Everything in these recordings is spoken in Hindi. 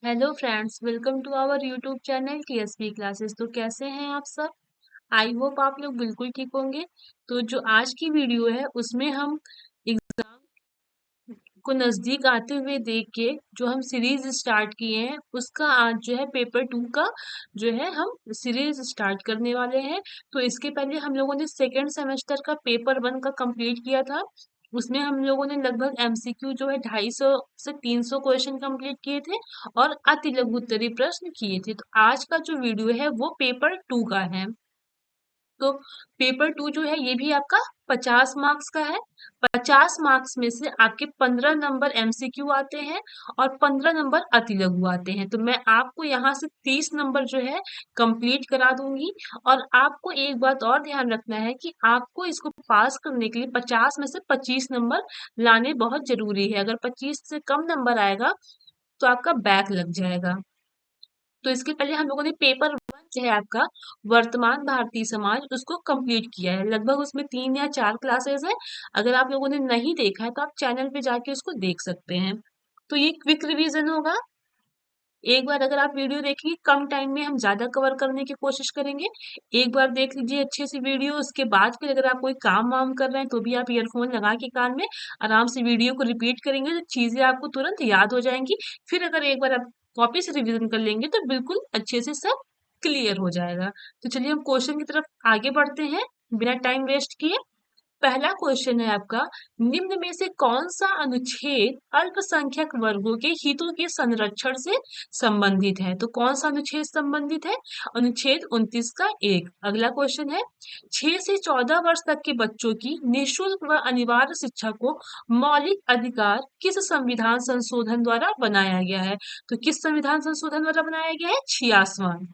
Hello friends, welcome to our YouTube channel TSP classes. तो कैसे हैं आप सब? आई होप आप लोग बिल्कुल ठीक होंगे। तो जो आज की वीडियो है उसमें हम एग्जाम को नजदीक आते हुए देख के जो हम सीरीज स्टार्ट किए हैं उसका आज जो है पेपर 2 का जो है हम सीरीज स्टार्ट करने वाले हैं। तो इसके पहले हम लोगों ने सेकेंड सेमेस्टर का पेपर 1 का कंप्लीट किया था। उसमें हम लोगों ने लगभग एमसीक्यू जो है 250 से 300 क्वेश्चन कंप्लीट किए थे और अति लघु उत्तरीय प्रश्न किए थे। तो आज का जो वीडियो है वो पेपर 2 का है। तो पेपर 2 जो है ये भी आपका 50 मार्क्स का है। 50 मार्क्स में से आपके 15 नंबर एमसीक्यू आते हैं और 15 नंबर अति लघु आते हैं। तो मैं आपको यहाँ से 30 नंबर जो है कंप्लीट करा दूंगी। और आपको एक बात और ध्यान रखना है कि आपको इसको पास करने के लिए 50 में से 25 नंबर लाने बहुत जरूरी है। अगर 25 से कम नंबर आएगा तो आपका बैक लग जाएगा। तो इसके पहले हम लोगों ने पेपर 1 जो है आपका वर्तमान भारतीय समाज उसको कंप्लीट किया है। लगभग उसमें 3 या 4 क्लासेस है। अगर आप लोगों ने नहीं देखा है तो आप चैनल पे जाके उसको देख सकते हैं। तो ये क्विक रिवीजन होगा। एक बार अगर आप वीडियो देखिए, कम टाइम में हम ज्यादा कवर करने की कोशिश करेंगे। एक बार देख लीजिए अच्छे से वीडियो, उसके बाद फिर अगर आप कोई काम वाम कर रहे हैं तो भी आप ईयरफोन लगा के कान में आराम से वीडियो को रिपीट करेंगे तो चीजें आपको तुरंत याद हो जाएंगी। फिर अगर एक बार आप कॉपी से रिवीजन कर लेंगे तो बिल्कुल अच्छे से सब क्लियर हो जाएगा। तो चलिए हम क्वेश्चन की तरफ आगे बढ़ते हैं बिना टाइम वेस्ट किए। पहला क्वेश्चन है आपका, निम्न में से कौन सा अनुच्छेद अल्पसंख्यक वर्गों के हितों के संरक्षण से संबंधित है? तो कौन सा अनुच्छेद संबंधित है? अनुच्छेद 29 का 1। अगला क्वेश्चन है, 6 से 14 वर्ष तक के बच्चों की निःशुल्क व अनिवार्य शिक्षा को मौलिक अधिकार किस संविधान संशोधन द्वारा बनाया गया है? तो किस संविधान संशोधन द्वारा बनाया गया है? 86वां।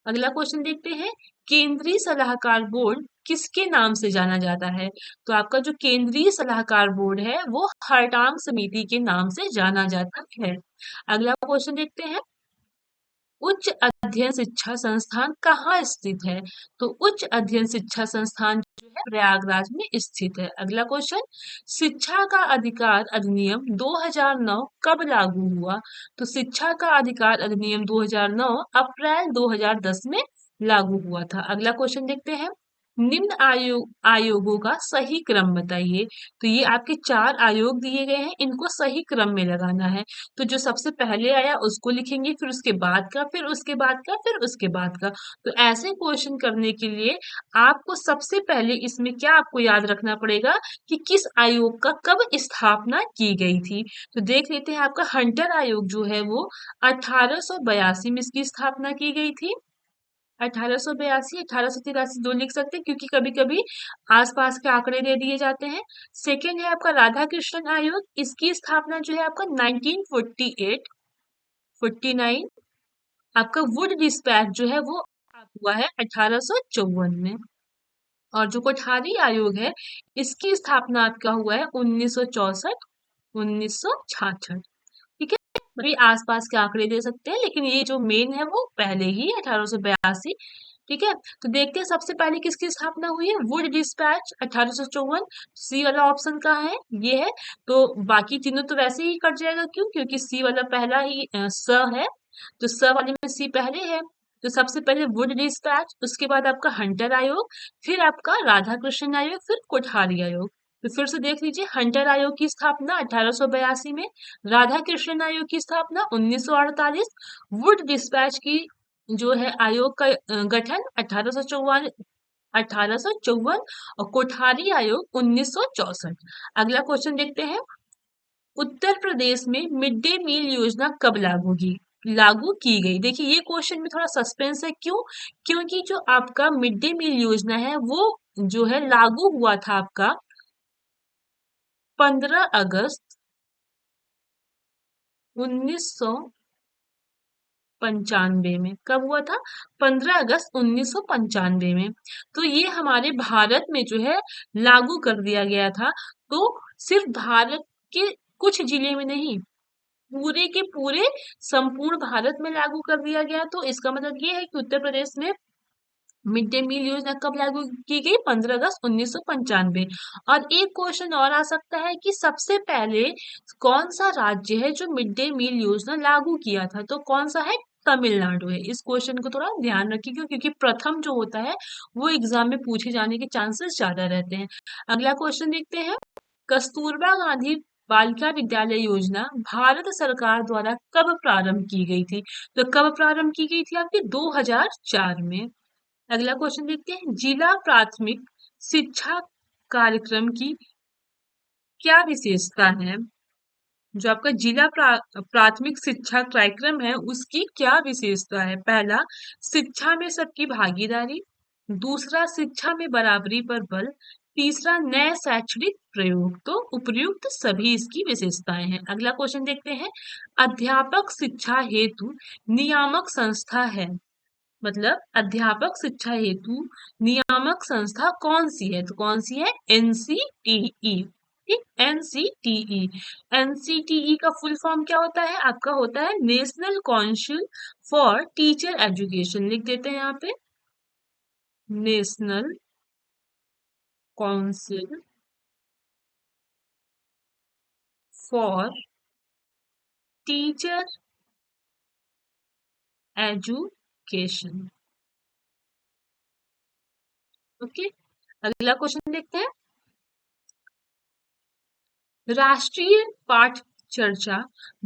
अगला क्वेश्चन देखते हैं, केंद्रीय सलाहकार बोर्ड किसके नाम से जाना जाता है? तो आपका जो केंद्रीय सलाहकार बोर्ड है वो हरटांग समिति के नाम से जाना जाता है। अगला क्वेश्चन देखते हैं, उच्च अध्ययन शिक्षा संस्थान कहाँ स्थित है? तो उच्च अध्ययन शिक्षा संस्थान जो है प्रयागराज में स्थित है। अगला क्वेश्चन, शिक्षा का अधिकार अधिनियम 2009 कब लागू हुआ? तो शिक्षा का अधिकार अधिनियम 2009 अप्रैल 2010 में लागू हुआ था। अगला क्वेश्चन देखते हैं, निम्न आयोगों का सही क्रम बताइए। तो ये आपके 4 आयोग दिए गए हैं, इनको सही क्रम में लगाना है। तो जो सबसे पहले आया उसको लिखेंगे, फिर उसके बाद का, फिर उसके बाद का, फिर उसके बाद का। तो ऐसे क्वेश्चन करने के लिए आपको सबसे पहले इसमें क्या आपको याद रखना पड़ेगा कि किस आयोग का कब स्थापना की गई थी। तो देख लेते हैं, आपका हंटर आयोग जो है वो 1882 में इसकी स्थापना की गई थी। 1882, 1883 दो लिख सकते हैं क्योंकि कभी कभी आसपास के आंकड़े दे दिए जाते हैं। सेकेंड है आपका राधा कृष्णन आयोग, इसकी स्थापना जो है आपका 1948 49। आपका वुड डिस्पैच जो है वो हुआ है 1854 में। और जो कोठारी आयोग है इसकी स्थापना आपका हुआ है 1964 1966। ठीक है, भी आसपास के आंकड़े दे सकते हैं लेकिन ये जो मेन है वो पहले ही 1882। ठीक है, तो देखते हैं सबसे पहले किसकी स्थापना हुई है। Wood dispatch 1854। सी वाला ऑप्शन कहाँ है? ये है। तो बाकी तीनों तो वैसे ही कट जाएगा, क्यों? क्योंकि सी वाला पहला ही स है, तो स वाले में सी पहले है। तो सबसे पहले वुड डिस्पैच, उसके बाद आपका हंटर आयोग, फिर आपका राधा कृष्ण आयोग, फिर कोठारी आयोग। तो फिर से देख लीजिए, हंटर आयोग की स्थापना 1882 में, राधा कृष्ण आयोग की स्थापना 1948, वुड डिस्पैच की जो है आयोग का गठन 1854 और कोठारी आयोग 1964। अगला क्वेश्चन देखते हैं, उत्तर प्रदेश में मिड डे मील योजना कब लागू की गई? देखिए ये क्वेश्चन में थोड़ा सस्पेंस है, क्यों? क्योंकि जो आपका मिड डे मील योजना है वो जो है लागू हुआ था आपका 15 अगस्त 1995 में। कब हुआ था? 15 अगस्त 1995 में। तो ये हमारे भारत में जो है लागू कर दिया गया था। तो सिर्फ भारत के कुछ जिले में नहीं, पूरे के पूरे संपूर्ण भारत में लागू कर दिया गया। तो इसका मतलब ये है कि उत्तर प्रदेश में मिड डे मील योजना कब लागू की गई? 15 अगस्त 1995। और एक क्वेश्चन और आ सकता है कि सबसे पहले कौन सा राज्य है जो मिड डे मील योजना लागू किया था? तो कौन सा है? तमिलनाडु है। इस क्वेश्चन को थोड़ा ध्यान रखिए, क्योंकि प्रथम जो होता है वो एग्जाम में पूछे जाने के चांसेस ज्यादा रहते हैं। अगला क्वेश्चन देखते हैं। कस्तूरबा गांधी बालिका विद्यालय योजना भारत सरकार द्वारा कब प्रारंभ की गई थी? तो कब प्रारंभ की गई थी आपकी? 2004 में। अगला क्वेश्चन देखते हैं। जिला प्राथमिक शिक्षा कार्यक्रम की क्या विशेषता है? जो आपका प्राथमिक शिक्षा कार्यक्रम है उसकी क्या विशेषता है? पहला, शिक्षा में सबकी भागीदारी। दूसरा, शिक्षा में बराबरी पर बल। तीसरा, नए शैक्षणिक प्रयोग। तो उपयुक्त सभी इसकी विशेषताएं हैं। अगला क्वेश्चन देखते हैं। अध्यापक शिक्षा हेतु नियामक संस्था है, मतलब अध्यापक शिक्षा हेतु नियामक संस्था कौन सी है? तो कौन सी है? एनसीटीई। ठीक, एनसीटीई। एनसीटीई का फुल फॉर्म क्या होता है? आपका होता है national council for teacher education. लिख देते हैं यहाँ पे, national council for teacher education. Okay, अगला क्वेश्चन देखते हैं। राष्ट्रीय पाठ चर्चा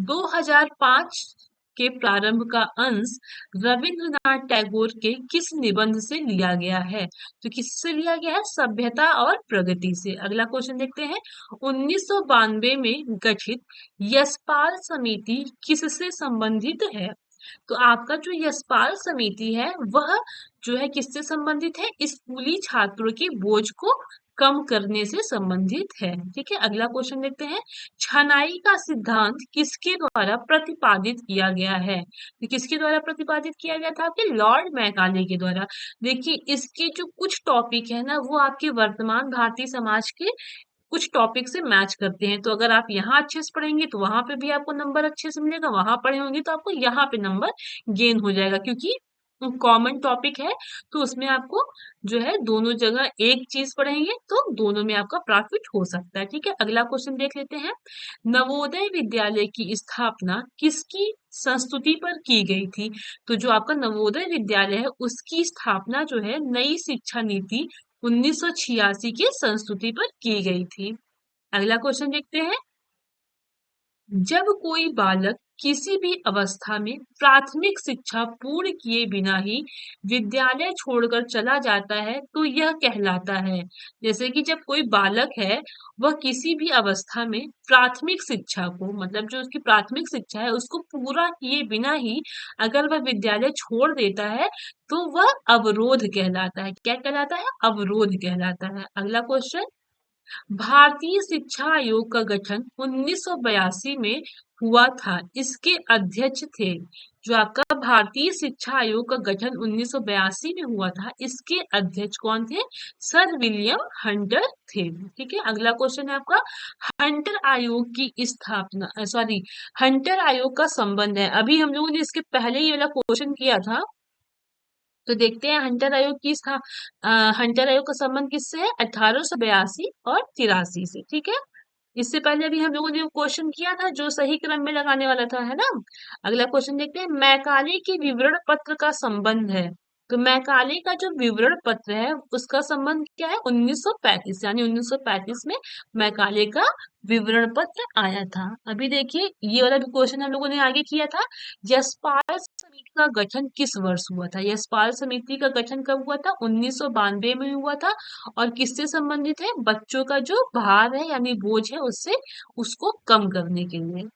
2005 के प्रारंभ का अंश रविंद्रनाथ टैगोर के किस निबंध से लिया गया है? तो किससे लिया गया है? सभ्यता और प्रगति से। अगला क्वेश्चन देखते हैं। 1992 में गठित यशपाल समिति किससे संबंधित है? तो आपका जो यशपाल समिति है वह जो है किससे संबंधित है? स्कूली छात्रों के बोझ को कम करने से संबंधित है। ठीक है, अगला क्वेश्चन देखते हैं। छनाई का सिद्धांत किसके द्वारा प्रतिपादित किया गया है? तो किसके द्वारा प्रतिपादित किया गया था? आपके लॉर्ड मैकाले के द्वारा। देखिए, इसके जो कुछ टॉपिक है ना वो आपके वर्तमान भारतीय समाज के कुछ टॉपिक से मैच करते हैं। तो अगर आप यहाँ अच्छे से पढ़ेंगे तो वहां पे भी आपको नंबर अच्छे से मिलेगा, वहां पढ़े होंगे तो आपको यहाँ पे नंबर गेन हो जाएगा, क्योंकि कॉमन टॉपिक है। तो उसमें आपको जो है दोनों जगह एक चीज पढ़ेंगे तो दोनों में आपका प्रॉफिट हो सकता है। ठीक है, अगला क्वेश्चन देख लेते हैं। नवोदय विद्यालय की स्थापना किसकी संस्तुति पर की गई थी? तो जो आपका नवोदय विद्यालय है उसकी स्थापना जो है नई शिक्षा नीति 1986 की संस्तुति पर की गई थी। अगला क्वेश्चन देखते हैं। जब कोई बालक किसी भी अवस्था में प्राथमिक शिक्षा पूर्ण किए बिना ही विद्यालय छोड़कर चला जाता है तो यह कहलाता है? जैसे कि जब कोई बालक है वह किसी भी अवस्था में प्राथमिक शिक्षा को, मतलब जो उसकी प्राथमिक शिक्षा है उसको पूरा किए बिना ही अगर वह विद्यालय छोड़ देता है तो वह अवरोध कहलाता है। क्या कहलाता है? अवरोध कहलाता है। अगला क्वेश्चन। भारतीय शिक्षा आयोग का गठन 1982 में हुआ था, इसके अध्यक्ष थे? जो आपका भारतीय शिक्षा आयोग का गठन 1982 में हुआ था, इसके अध्यक्ष कौन थे? सर विलियम हंटर थे। ठीक है, अगला क्वेश्चन है आपका। हंटर आयोग की स्थापना, सॉरी, हंटर आयोग का संबंध है, अभी हम लोगों ने इसके पहले ही वाला क्वेश्चन किया था। तो देखते हैं हंटर आयोग की हंटर आयोग का संबंध किससे है? 1882 और 83 से। ठीक है, इससे पहले भी हम लोगों ने क्वेश्चन किया था जो सही क्रम में लगाने वाला था, है ना। अगला क्वेश्चन देखते हैं। मैकाले के विवरण पत्र का संबंध है। तो मैकाले का जो विवरण पत्र है उसका संबंध क्या है? 1935, यानी 1935 में मैकाले का विवरण पत्र आया था। अभी देखिए ये वाला भी क्वेश्चन हम लोगों ने आगे किया था। यशपाल समिति का गठन किस वर्ष हुआ था? यशपाल समिति का गठन कब हुआ था? 1992 में हुआ था। और किससे संबंधित है? बच्चों का जो भार है यानी बोझ है उससे उसको कम करने के लिए।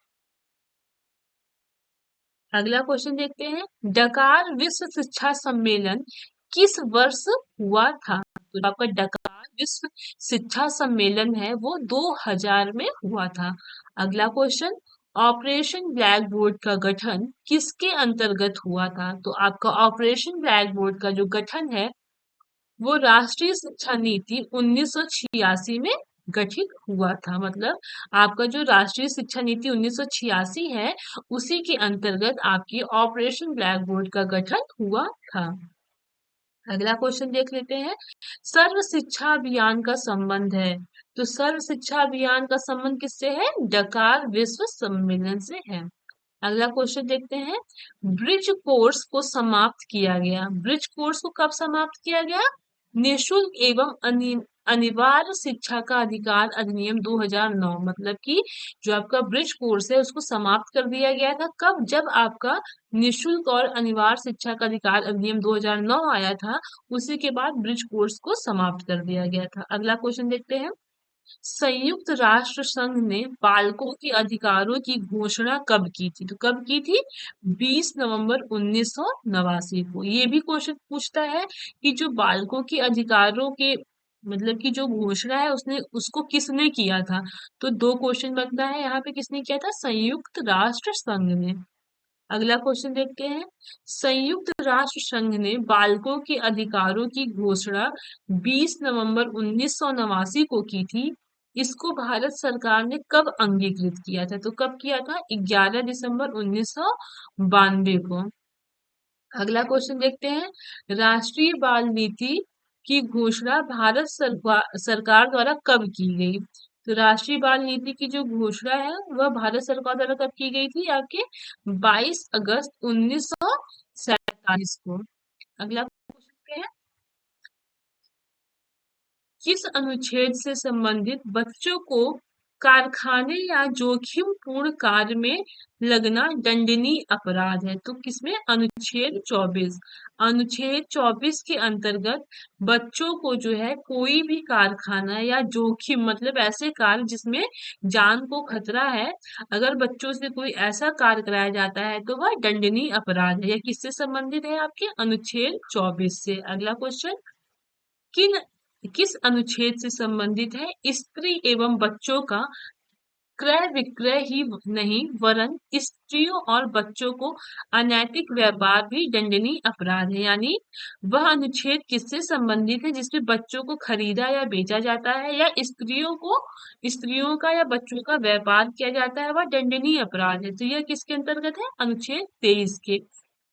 अगला क्वेश्चन देखते हैं। डकार विश्व शिक्षा सम्मेलन किस वर्ष हुआ था? तो आपका डकार विश्व शिक्षा सम्मेलन है वो 2000 में हुआ था। अगला क्वेश्चन। ऑपरेशन ब्लैक बोर्ड का गठन किसके अंतर्गत हुआ था? तो आपका ऑपरेशन ब्लैक बोर्ड का जो गठन है वो राष्ट्रीय शिक्षा नीति 1986 में गठित हुआ था। मतलब आपका जो राष्ट्रीय शिक्षा नीति 1986 है उसी के अंतर्गत आपकी ऑपरेशन ब्लैक बोर्ड का गठन हुआ था। अगला क्वेश्चन देख लेते हैं। सर्व शिक्षा अभियान का संबंध है, तो सर्व शिक्षा अभियान का संबंध किससे है? डकार विश्व सम्मेलन से है। अगला क्वेश्चन देखते हैं। ब्रिज कोर्स को समाप्त किया गया, ब्रिज कोर्स को कब समाप्त किया गया? निशुल्क एवं अनिवार्य शिक्षा का अधिकार अधिनियम 2009, मतलब कि जो आपका ब्रिज कोर्स है उसको समाप्त कर दिया गया था। कब? जब आपका निशुल्क और अनिवार्य शिक्षा का अधिकार अधिनियम 2009 आया था, उसी के बाद ब्रिज कोर्स को समाप्त कर दिया गया था। अगला क्वेश्चन देखते हैं। संयुक्त राष्ट्र संघ ने बालकों के अधिकारों की घोषणा कब की थी? तो कब की थी? 20 नवंबर 1989 को। ये भी क्वेश्चन पूछता है कि जो बालकों के अधिकारों के मतलब कि जो घोषणा है उसने उसको किसने किया था? तो दो क्वेश्चन बनता है यहाँ पे, किसने किया था? संयुक्त राष्ट्र संघ ने। अगला क्वेश्चन देखते हैं। संयुक्त राष्ट्र संघ ने बालकों के अधिकारों की घोषणा 20 नवंबर 1989 को की थी। इसको भारत सरकार ने कब अंगीकृत किया था? तो कब किया था? 11 दिसंबर 1992 को। अगला क्वेश्चन देखते हैं। राष्ट्रीय बाल नीति की घोषणा भारत सरकार द्वारा कब की गई? तो राष्ट्रीय बाल नीति की जो घोषणा है वह भारत सरकार द्वारा कब की गई थी? आपके 22 अगस्त 1947 को। अगला क्वेश्चन है। किस अनुच्छेद से संबंधित बच्चों को कारखाने या जोखिमपूर्ण कार्य में लगना दंडनीय अपराध है? तो किसमें? अनुच्छेद 24। अनुच्छेद 24 के अंतर्गत बच्चों को जो है कोई भी कारखाना या जोखिम मतलब ऐसे कार्य जिसमें जान को खतरा है, अगर बच्चों से कोई ऐसा कार्य कराया जाता है तो वह दंडनीय अपराध है। यह किससे संबंधित है? आपके अनुच्छेद 24 से। अगला क्वेश्चन। किन किस अनुच्छेद से संबंधित है? स्त्री एवं बच्चों का क्रय विक्रय ही नहीं वरन स्त्रियों और बच्चों को अनैतिक व्यापार भी दंडनीय अपराध है। यानी वह अनुच्छेद किससे संबंधित है? जिसमें बच्चों को खरीदा या बेचा जाता है या स्त्रियों का या बच्चों का व्यापार किया जाता है, वह दंडनीय अपराध है। तो यह किसके अंतर्गत है? अनुच्छेद 23 के।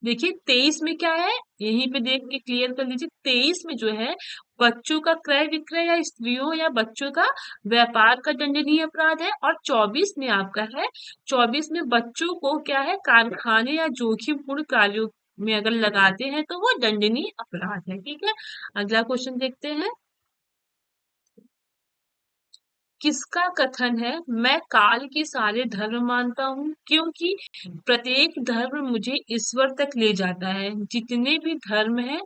देखिए 23 में क्या है, यहीं पे देख के क्लियर कर लीजिए। 23 में जो है बच्चों का क्रय विक्रय या स्त्रियों या बच्चों का व्यापार का दंडनीय अपराध है, और 24 में आपका है, 24 में बच्चों को क्या है, कारखाने या जोखिमपूर्ण कार्यों में अगर लगाते हैं तो वो दंडनीय अपराध है। ठीक है। अगला क्वेश्चन देखते हैं। किसका कथन है? मैं काल के सारे धर्म मानता हूँ क्योंकि प्रत्येक धर्म मुझे ईश्वर तक ले जाता है। जितने भी धर्म हैं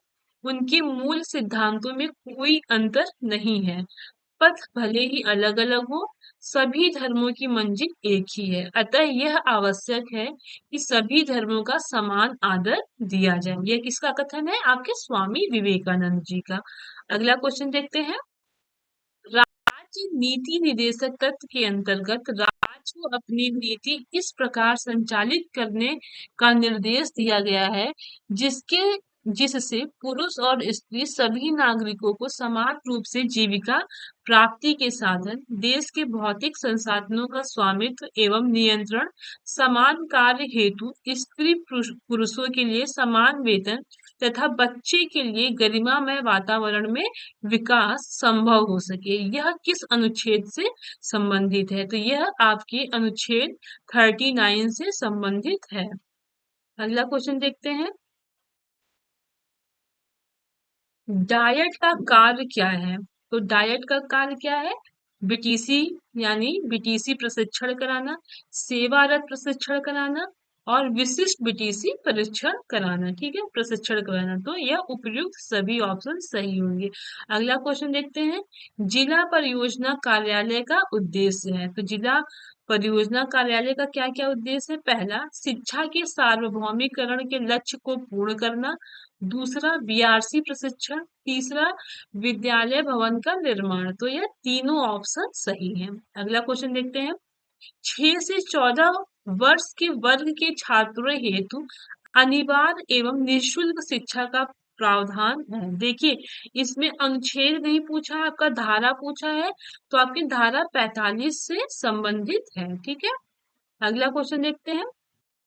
उनके मूल सिद्धांतों में कोई अंतर नहीं है। पथ भले ही अलग अलग हो, सभी धर्मों की मंजिल एक ही है। अतः यह आवश्यक है कि सभी धर्मों का समान आदर दिया जाए। यह किसका कथन है? आपके स्वामी विवेकानंद जी का। अगला क्वेश्चन देखते हैं। राज्य नीति निदेशक तत्व के अंतर्गत राज्य को अपनी नीति इस प्रकार संचालित करने का निर्देश दिया गया है जिसके जिससे पुरुष और स्त्री सभी नागरिकों को समान रूप से जीविका प्राप्ति के साधन, देश के भौतिक संसाधनों का स्वामित्व एवं नियंत्रण, समान कार्य हेतु स्त्री पुरुषों के लिए समान वेतन तथा बच्चे के लिए गरिमामय वातावरण में विकास संभव हो सके। यह किस अनुच्छेद से संबंधित है? तो यह आपके अनुच्छेद 39 से संबंधित है। अगला क्वेश्चन देखते हैं। डायट का कार्य क्या है? तो डायट का कार्य क्या है? बीटीसी यानी बीटीसी प्रशिक्षण कराना, सेवारत प्रशिक्षण कराना और विशिष्ट बीटीसी परीक्षण कराना। ठीक है, प्रशिक्षण कराना। तो यह उपयुक्त सभी ऑप्शन सही होंगे। अगला क्वेश्चन देखते हैं। जिला परियोजना कार्यालय का उद्देश्य है। तो जिला परियोजना कार्यालय का क्या क्या उद्देश्य है? पहला, शिक्षा के सार्वभौमिकरण के लक्ष्य को पूर्ण करना। दूसरा, बीआरसी प्रशिक्षण। तीसरा, विद्यालय भवन का निर्माण। तो यह तीनों ऑप्शन सही हैं। अगला क्वेश्चन देखते हैं। 6 से 14 वर्ष के वर्ग के छात्रों हेतु अनिवार्य एवं निःशुल्क शिक्षा का प्रावधान है। देखिए इसमें अनुच्छेद नहीं पूछा है, आपका धारा पूछा है, तो आपकी धारा 45 से संबंधित है। ठीक है। अगला क्वेश्चन देखते हैं।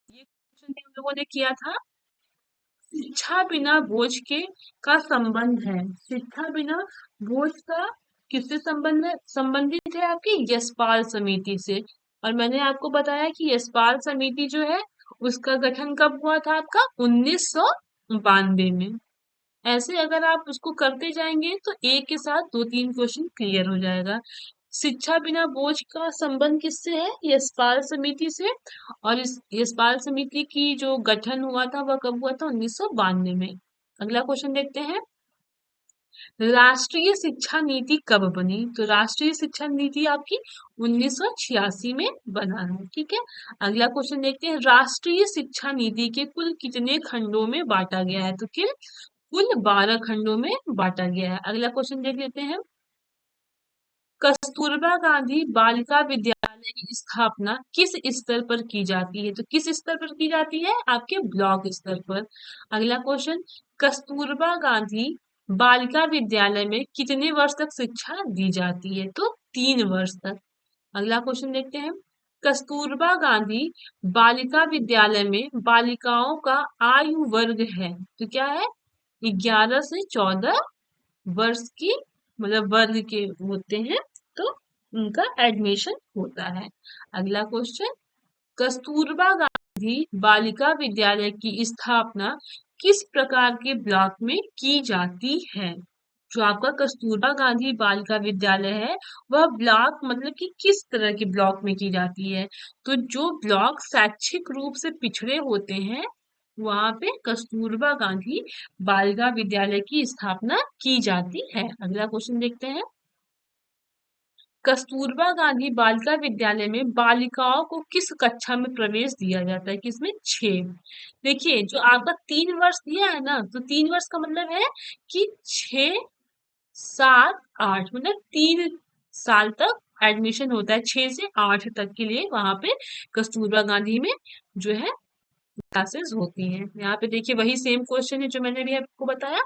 ये क्वेश्चन हम लोगों ने किया था। शिक्षा बिना बोझ के का संबंध है। शिक्षा बिना बोझ का किससे संबंध है, संबंधित है आपकी यशपाल समिति से। और मैंने आपको बताया कि यशपाल समिति जो है उसका गठन कब हुआ था आपका 1992 में। ऐसे अगर आप उसको करते जाएंगे तो एक के साथ दो तीन क्वेश्चन क्लियर हो जाएगा। शिक्षा बिना बोझ का संबंध किससे है, यशपाल समिति से। और इस यशपाल समिति की जो गठन हुआ था वह कब हुआ था 1992 में। अगला क्वेश्चन देखते हैं, राष्ट्रीय शिक्षा नीति कब बनी। तो राष्ट्रीय शिक्षा नीति आपकी 1986 में बना है। ठीक है, अगला क्वेश्चन देखते हैं, राष्ट्रीय शिक्षा नीति के कुल कितने खंडों में बांटा गया है। तो कुल 12 खंडों में बांटा गया है। अगला क्वेश्चन देख लेते हैं, कस्तूरबा गांधी बालिका विद्यालय की स्थापना किस स्तर पर की जाती है। तो किस स्तर पर की जाती है, आपके ब्लॉक स्तर पर। अगला क्वेश्चन, कस्तूरबा गांधी बालिका विद्यालय में कितने वर्ष तक शिक्षा दी जाती है। तो 3 वर्ष तक। अगला क्वेश्चन देखते हैं, कस्तूरबा गांधी बालिका विद्यालय में बालिकाओं का आयु वर्ग है। तो क्या है, 11 से 14 वर्ष की मतलब वर्ग के होते हैं, तो उनका एडमिशन होता है। अगला क्वेश्चन, कस्तूरबा गांधी बालिका विद्यालय की स्थापना किस प्रकार के ब्लॉक में की जाती है। जो आपका कस्तूरबा गांधी बालिका विद्यालय है वह ब्लॉक मतलब कि किस तरह के ब्लॉक में की जाती है। तो जो ब्लॉक शैक्षिक रूप से पिछड़े होते हैं वहां पे कस्तूरबा गांधी बालिका विद्यालय की स्थापना की जाती है। अगला क्वेश्चन देखते हैं, कस्तूरबा गांधी बालिका विद्यालय में बालिकाओं को किस कक्षा में प्रवेश दिया जाता है, किसमें 6। देखिए जो आपका 3 वर्ष दिया है ना, तो 3 वर्ष का मतलब है कि 6, 7, 8 मतलब 3 साल तक एडमिशन होता है। 6 से 8 तक के लिए वहां पे कस्तूरबा गांधी में जो है क्लासेस होती हैं। यहाँ पे देखिए वही सेम क्वेश्चन है जो मैंने अभी आपको बताया,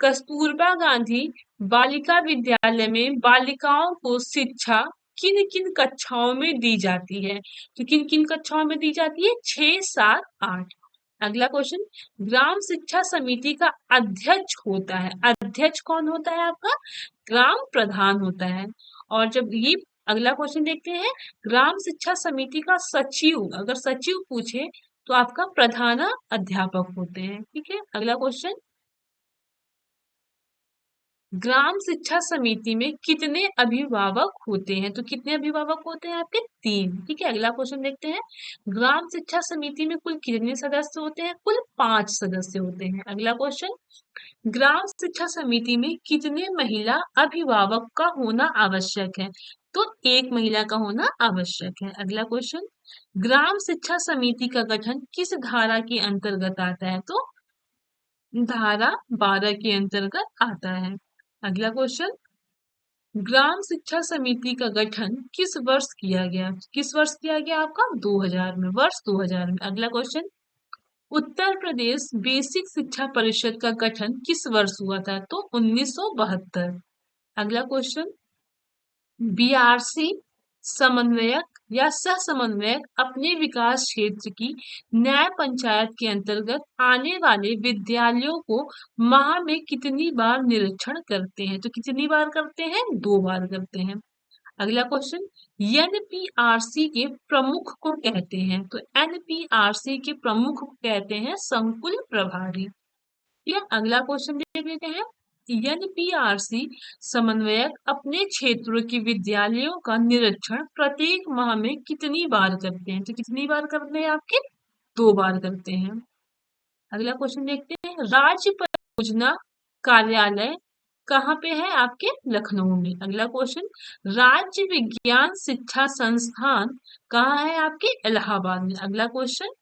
कस्तूरबा गांधी बालिका विद्यालय में बालिकाओं को शिक्षा किन किन कक्षाओं में दी जाती है। तो किन किन कक्षाओं में दी जाती है, 6, 7, 8। अगला क्वेश्चन, ग्राम शिक्षा समिति का अध्यक्ष होता है, अध्यक्ष कौन होता है आपका, ग्राम प्रधान होता है। और जब ये अगला क्वेश्चन देखते हैं, ग्राम शिक्षा समिति का सचिव, अगर सचिव पूछे तो आपका प्रधान अध्यापक होते हैं। ठीक है, अगला क्वेश्चन, ग्राम शिक्षा समिति में कितने अभिभावक होते हैं। तो कितने अभिभावक होते हैं आपके, 3। ठीक है, अगला क्वेश्चन देखते हैं, ग्राम शिक्षा समिति में कुल कितने सदस्य होते हैं, कुल 5 सदस्य होते हैं। अगला क्वेश्चन, ग्राम शिक्षा समिति में कितने महिला अभिभावक का होना आवश्यक है। तो 1 महिला का होना आवश्यक है। अगला क्वेश्चन, ग्राम शिक्षा समिति का गठन किस धारा के अंतर्गत आता है। तो धारा 12 के अंतर्गत आता है। अगला क्वेश्चन, ग्राम शिक्षा समिति का गठन किस वर्ष किया गया, किस वर्ष किया गया आपका 2000 में, वर्ष 2000 में। अगला क्वेश्चन, उत्तर प्रदेश बेसिक शिक्षा परिषद का गठन किस वर्ष हुआ था। तो 1972। अगला क्वेश्चन, बीआरसी समन्वयक या सह समन्वयक अपने विकास क्षेत्र की न्याय पंचायत के अंतर्गत आने वाले विद्यालयों को माह में कितनी बार निरीक्षण करते हैं। तो कितनी बार करते हैं, 2 बार करते हैं। अगला क्वेश्चन, एनपीआरसी के प्रमुख को कहते हैं। तो एनपीआरसी के प्रमुख को कहते हैं संकुल प्रभारी। या अगला क्वेश्चन देख लेते हैं, एनपीआरसी समन्वयक अपने क्षेत्रों के विद्यालयों का निरीक्षण प्रत्येक माह में कितनी बार करते हैं। तो कितनी बार करते हैं आपके, 2 बार करते हैं। अगला क्वेश्चन देखते हैं, राज्य परियोजना कार्यालय कहाँ पे है आपके, लखनऊ में। अगला क्वेश्चन, राज्य विज्ञान शिक्षा संस्थान कहाँ है आपके, इलाहाबाद में। अगला क्वेश्चन,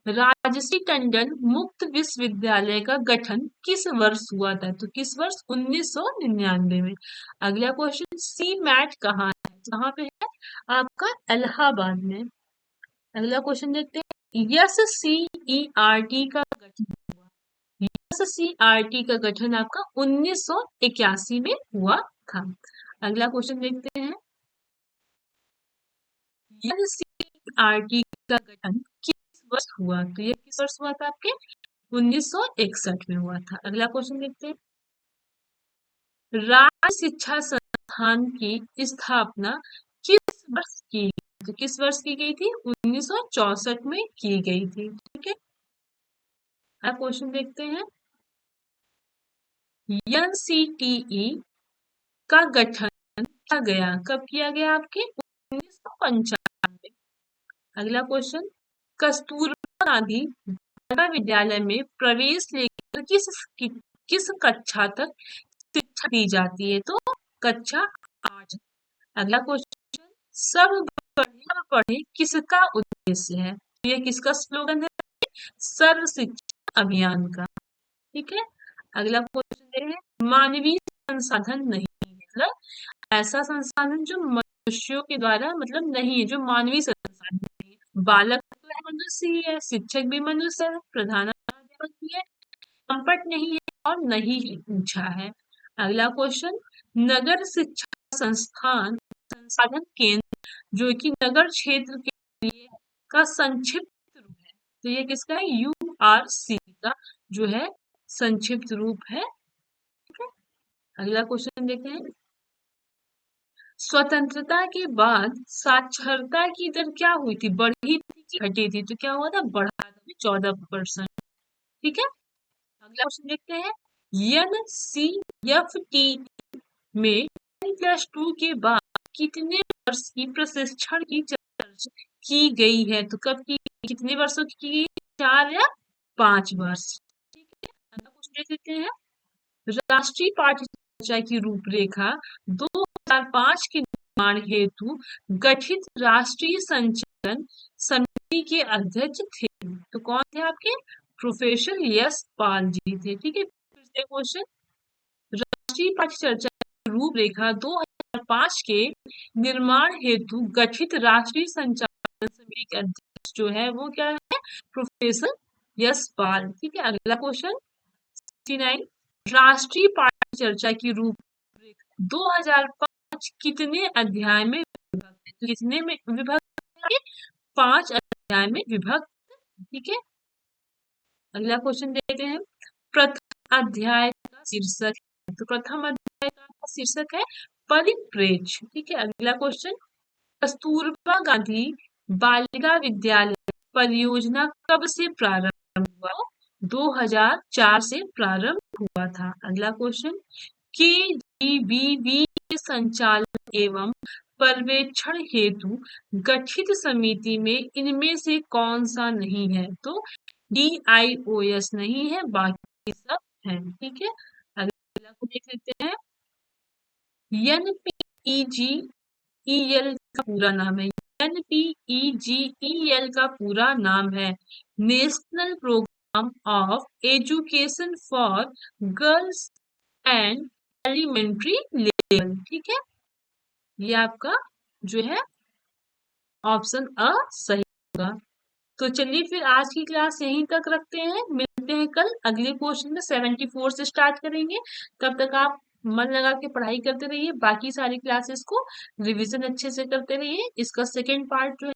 राजसी टंडन मुक्त विश्वविद्यालय का गठन किस वर्ष हुआ था। तो किस वर्ष, 1999 में। अगला क्वेश्चन, सी मैट कहाँ है, कहाँ पे है आपका, इलाहाबाद में। अगला क्वेश्चन देखते हैं, यस सी ई आर टी का गठन, एससीईआरटी का गठन आपका 1981 में हुआ था। अगला क्वेश्चन देखते हैं, एससीईआरटी का गठन किस वर्ष हुआ। तो ये किस वर्ष हुआ था आपके 1961 में हुआ था। अगला क्वेश्चन देखते हैं। राज्य शिक्षा संस्थान की स्थापना किस वर्ष की गई? तो किस वर्ष की गई थी? 1964 में की गई थी। ठीक है, अब क्वेश्चन देखते हैं। एनसीटीई का गठन किया गया, कब किया गया? आपके 1995। अगला क्वेश्चन, कस्तूरबा गांधी बालिका विद्यालय में प्रवेश लेकर किस कक्षा तक शिक्षा दी जाती है? तो कक्षा 8। अगला क्वेश्चन, सब पढ़े किसका उद्देश्य है? ये किसका स्लोगन है? सर्व शिक्षा अभियान का। ठीक है, अगला क्वेश्चन है, मानवीय संसाधन नहीं है, मतलब ऐसा संसाधन जो मनुष्यों के द्वारा मतलब नहीं है, जो मानवीय संसाधन नहीं है। बालक तो मनुष्य ही है, शिक्षक भी मनुष्य है, प्रधानाध्यापक भी है, संपट नहीं है और नहीं ही पूछा है। अगला क्वेश्चन, नगर शिक्षा संस्थान संसाधन केंद्र जो कि नगर क्षेत्र के लिए का संक्षिप्त रूप है, तो ये किसका है? यूआरसी का जो है संक्षिप्त रूप है। ठीक है, अगला क्वेश्चन देखते हैं। स्वतंत्रता के बाद साक्षरता की दर क्या हुई थी? बढ़ी थी कि घटी थी? तो क्या हुआ था? बढ़ा था, 14%। ठीक है, अगला क्वेश्चन देखते हैं। एनसीएफटी में 10+2 के बाद कितने वर्ष की प्रशिक्षण की चर्चा की गई है? तो कब की, कितने वर्षों की गई? 4 या 5 वर्ष। ठीक है, अगला क्वेश्चन देख लेते हैं। राष्ट्रीय पाठ्य चर्चा की रूपरेखा 2005 के निर्माण हेतु गठित राष्ट्रीय संचालन समिति के अध्यक्ष थे, तो कौन थे आपके? प्रोफेसर यश पाल जी थे। ठीक है, फिर से क्वेश्चन, राष्ट्रीय पाठ्य चर्चा की रूपरेखा 2005 के निर्माण हेतु गठित राष्ट्रीय संचालन समिति के अध्यक्ष जो है वो क्या है? प्रोफेसर यश पाल। ठीक है, अगला क्वेश्चन 69, राष्ट्रीय पाठ्य चर्चा की रूपरेखा 2005 कितने अध्याय में विभक्त है? तो कितने में विभक्त है? 5 अध्याय में विभक्त। ठीक है, अगला क्वेश्चन देखते हैं। प्रथम अध्याय का शीर्षक है, तो प्रथम अध्याय का शीर्षक है परिप्रेक्ष्य। ठीक है, अगला क्वेश्चन, कस्तूरबा गांधी बालिका विद्यालय परियोजना कब से प्रारंभ हुआ? 2004 से प्रारंभ हुआ था। अगला क्वेश्चन, केजीबीवी के संचालन एवं पर्यवेक्षण हेतु गठित समिति में इनमें से कौन सा नहीं है? तो DIOS नहीं है, बाकी सब है। ठीक है, अगला को देख लेते हैं। NPEGEL का पूरा नाम है, NPEGEL का पूरा नाम है national programme of education for girls and elementary level. ठीक है, ये आपका जो है ऑप्शन अ सही होगा। तो चलिए फिर आज की क्लास यहीं तक रखते हैं, मिलते हैं कल अगले क्वेश्चन में। 74 से स्टार्ट करेंगे, तब तक आप मन लगा के पढ़ाई करते रहिए, बाकी सारी क्लासेस को रिवीजन अच्छे से करते रहिए। इसका सेकेंड पार्ट जो है